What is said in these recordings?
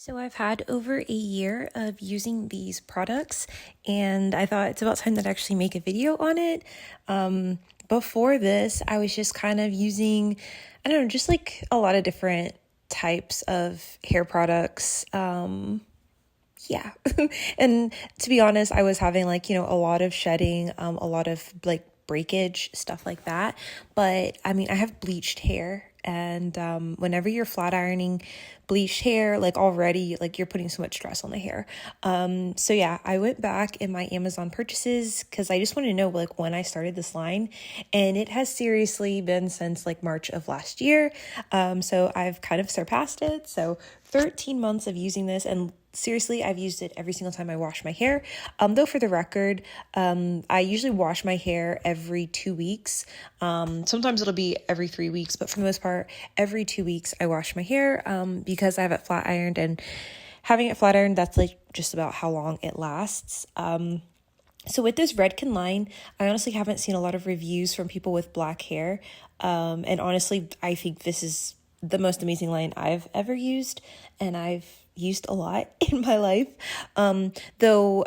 So I've had over a year of using these products, and I thought it's about time that I actually make a video on it. Before this, I was just kind of using, I don't know, just like a lot of different types of hair products. Yeah. And to be honest, I was having a lot of shedding, a lot of like breakage, stuff like that. But I mean, I have bleached hair, and whenever you're flat ironing bleached hair, like already, like you're putting so much stress on the hair. So yeah, I went back in my Amazon purchases because I just wanted to know like when I started this line, and it has seriously been since like March of last year. So I've kind of surpassed it. So 13 months of using this, and seriously, I've used it every single time I wash my hair. Though for the record, I usually wash my hair every 2 weeks. Sometimes it'll be every 3 weeks, but for the most part, every 2 weeks I wash my hair because I have it flat ironed, and having it flat ironed, that's like just about how long it lasts. So with this Redken line, I honestly haven't seen a lot of reviews from people with black hair. And honestly, I think this is the most amazing line I've ever used, and I've used a lot in my life. Though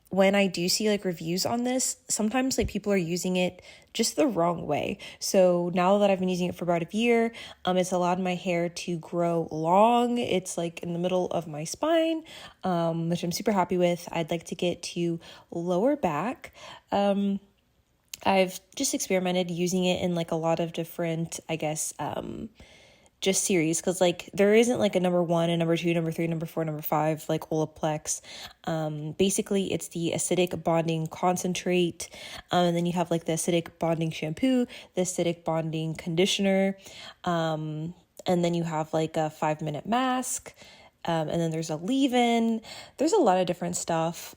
when I do see like reviews on this, sometimes like people are using it just the wrong way. So now that I've been using it for about a year, it's allowed my hair to grow long. It's like in the middle of my spine, which I'm super happy with. I'd like to get to lower back. I've just experimented using it in like a lot of different, I guess, just series, because like there isn't like a number 1 and number 2, number 3, number 4, number 5 like Olaplex. Basically it's the acidic bonding concentrate, and then you have like the acidic bonding shampoo, the acidic bonding conditioner, and then you have like a 5-minute mask. And then there's a leave-in. There's a lot of different stuff.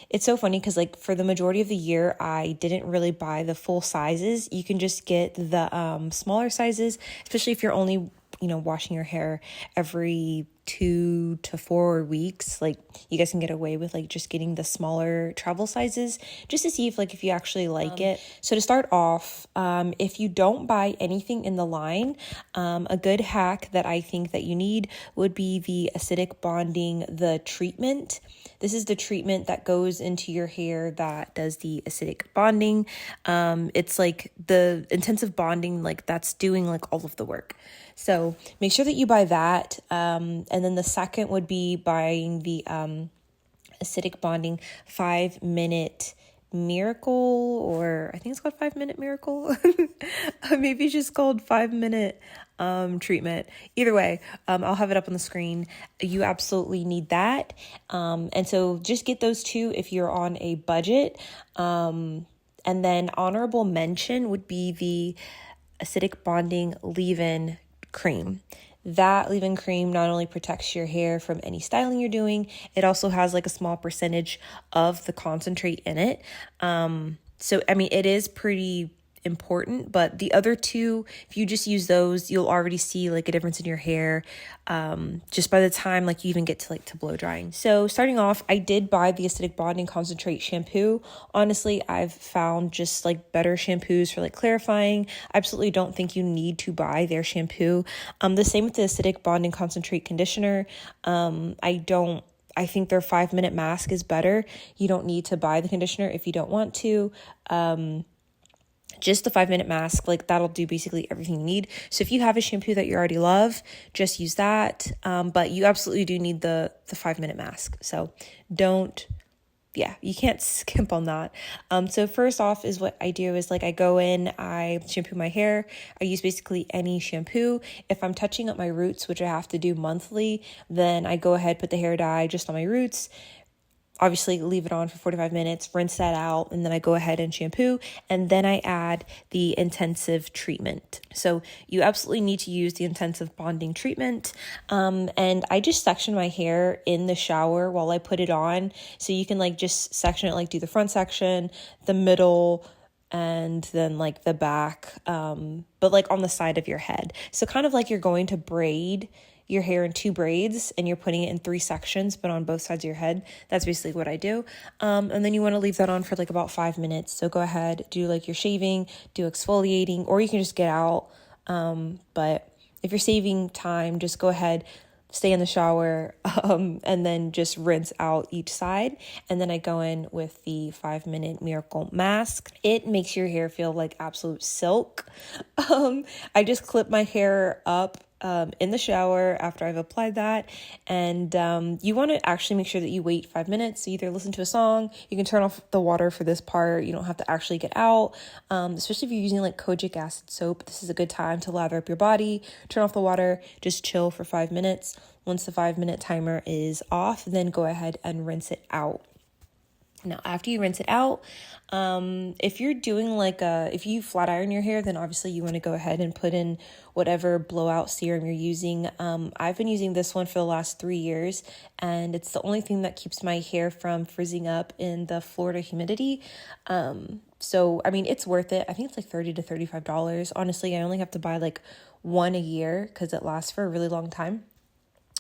It's so funny because like for the majority of the year, I didn't really buy the full sizes. You can just get the smaller sizes, especially if you're only, washing your hair every 2 to 4 weeks. Like you guys can get away with like just getting the smaller travel sizes just to see if you actually like it. So to start off, if you don't buy anything in the line, a good hack that I think that you need would be the acidic bonding, the treatment. This is the treatment that goes into your hair that does the acidic bonding. It's like the intensive bonding, like that's doing like all of the work. So make sure that you buy that. And then the second would be buying the acidic bonding 5-minute miracle, or I think it's called 5-minute miracle. Maybe it's just called 5-minute treatment. Either way, I'll have it up on the screen. You absolutely need that. And so just get those two if you're on a budget. And then honorable mention would be the acidic bonding leave-in cream. That leave-in cream not only protects your hair from any styling you're doing, it also has like a small percentage of the concentrate in it. So, I mean, it is pretty important, but the other two, if you just use those, you'll already see like a difference in your hair just by the time like you even get to blow drying. So starting off, I did buy the acidic bonding concentrate shampoo. Honestly, I've found just like better shampoos for like clarifying. I absolutely don't think you need to buy their shampoo. The same with the acidic bonding concentrate conditioner. I think their 5-minute mask is better. You don't need to buy the conditioner if you don't want to. Just the 5-minute mask, like that'll do basically everything you need. So if you have a shampoo that you already love, just use that. But you absolutely do need the 5-minute mask. So you can't skimp on that. So first off is what I do is like I go in, I shampoo my hair. I use basically any shampoo. If I'm touching up my roots, which I have to do monthly, then I go ahead, put the hair dye just on my roots. Obviously leave it on for 45 minutes, rinse that out, and then I go ahead and shampoo, and then I add the intensive treatment. So you absolutely need to use the intensive bonding treatment. And I just section my hair in the shower while I put it on. So you can like just section it, like do the front section, the middle, and then like the back, but like on the side of your head. So kind of like you're going to braid your hair in 2 braids and you're putting it in 3 sections, but on both sides of your head. That's basically what I do. And then you want to leave that on for like about 5 minutes. So go ahead, do like your shaving, do exfoliating, or you can just get out. But if you're saving time, just go ahead, stay in the shower, and then just rinse out each side. And then I go in with the 5-minute Miracle Mask. It makes your hair feel like absolute silk. I just clip my hair up in the shower after I've applied that. And you want to actually make sure that you wait 5 minutes. So either listen to a song, you can turn off the water for this part. You don't have to actually get out. Especially if you're using like kojic acid soap, this is a good time to lather up your body, turn off the water, just chill for 5 minutes. Once the 5-minute timer is off, then go ahead and rinse it out. Now, after you rinse it out, if you're doing if you flat iron your hair, then obviously you want to go ahead and put in whatever blowout serum you're using. I've been using this one for the last 3 years, and it's the only thing that keeps my hair from frizzing up in the Florida humidity. So, I mean, it's worth it. I think it's like $30 to $35. Honestly, I only have to buy like one a year because it lasts for a really long time.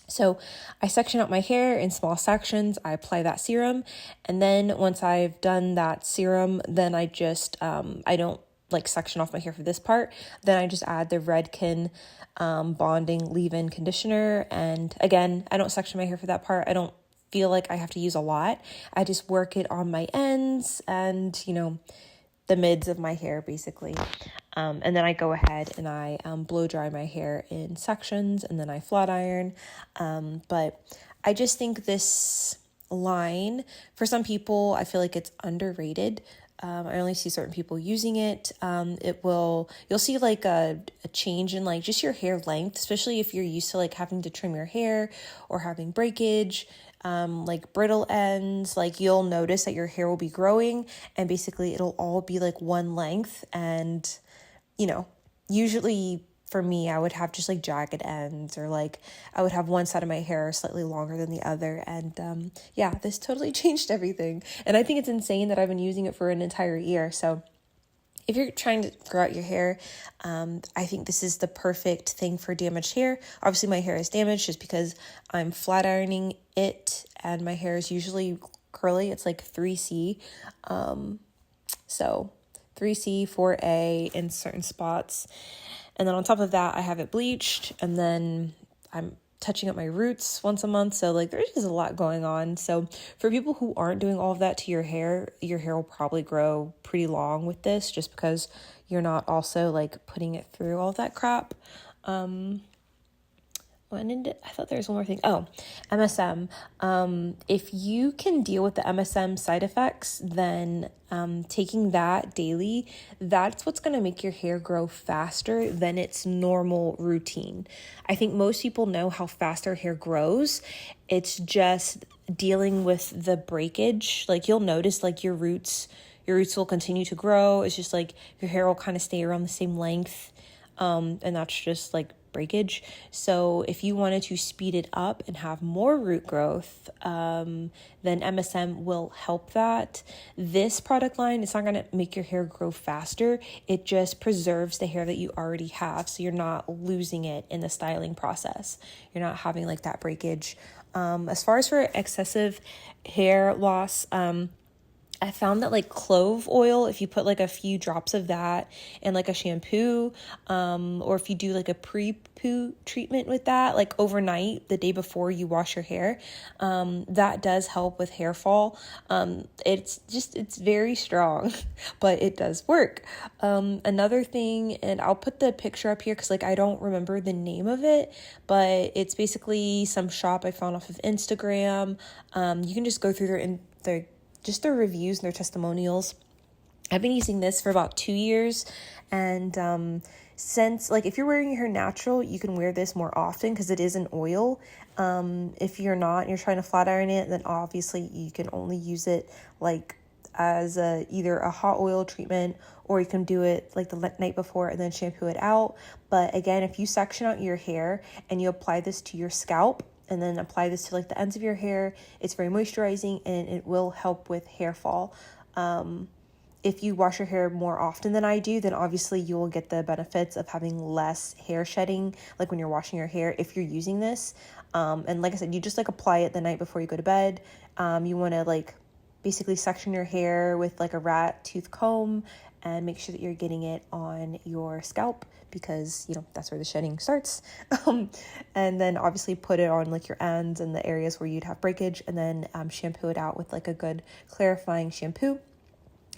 So I section out my hair in small sections. I apply that serum. And then once I've done that serum, then I just, I don't like section off my hair for this part. Then I just add the Redken bonding leave-in conditioner. And again, I don't section my hair for that part. I don't feel like I have to use a lot. I just work it on my ends and, the mids of my hair basically. And then I go ahead and I blow dry my hair in sections, and then I flat iron. But I just think this line, for some people, I feel like it's underrated. I only see certain people using it. You'll see like a change in like just your hair length, especially if you're used to like having to trim your hair or having breakage. Like brittle ends, like you'll notice that your hair will be growing, and basically it'll all be like one length. And usually for me, I would have just like jagged ends, or like I would have one side of my hair slightly longer than the other. And this totally changed everything. And I think it's insane that I've been using it for an entire year. So if you're trying to grow out your hair, I think this is the perfect thing for damaged hair. Obviously, my hair is damaged just because I'm flat ironing it, and my hair is usually curly. It's like 3C. So 3C, 4A in certain spots. And then on top of that, I have it bleached, and then I'm touching up my roots once a month. So like there's just a lot going on. So for people who aren't doing all of that to your hair will probably grow pretty long with this, just because you're not also like putting it through all that crap. I thought there was one more thing. Oh, MSM. If you can deal with the MSM side effects, then taking that daily, that's what's going to make your hair grow faster than its normal routine. I think most people know how fast their hair grows. It's just dealing with the breakage. Like you'll notice like your roots will continue to grow. It's just like your hair will kind of stay around the same length. And that's just like breakage. So if you wanted to speed it up and have more root growth, then MSM will help that. This product line, it's not going to make your hair grow faster. It just preserves the hair that you already have, so you're not losing it in the styling process. You're not having like that breakage. As far as for excessive hair loss, I found that like clove oil, if you put like a few drops of that in like a shampoo, or if you do like a pre-poo treatment with that, like overnight, the day before you wash your hair, that does help with hair fall. It's very strong, but it does work. Another thing, and I'll put the picture up here because like I don't remember the name of it, but it's basically some shop I found off of Instagram. You can just go through their reviews and their testimonials. I've been using this for about 2 years, and since like if you're wearing your hair natural, you can wear this more often because it is an oil. If you're not and you're trying to flat iron it, then obviously you can only use it like as either a hot oil treatment, or you can do it like the night before and then shampoo it out. But again, if you section out your hair and you apply this to your scalp, and then apply this to like the ends of your hair, it's very moisturizing and it will help with hair fall. If you wash your hair more often than I do, then obviously you will get the benefits of having less hair shedding, like when you're washing your hair, if you're using this. And like I said, you just like apply it the night before you go to bed. You want to like basically section your hair with like a rat tooth comb, and make sure that you're getting it on your scalp because, you know, that's where the shedding starts. And then obviously put it on like your ends and the areas where you'd have breakage, and then shampoo it out with like a good clarifying shampoo.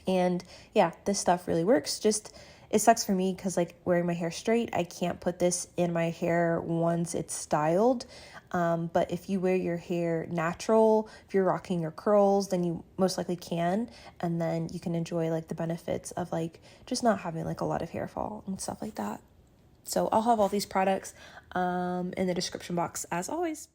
And yeah, this stuff really works. Just, it sucks for me because like wearing my hair straight, I can't put this in my hair once it's styled. But if you wear your hair natural, if you're rocking your curls, then you most likely can. And then you can enjoy like the benefits of like just not having like a lot of hair fall and stuff like that. So I'll have all these products in the description box as always.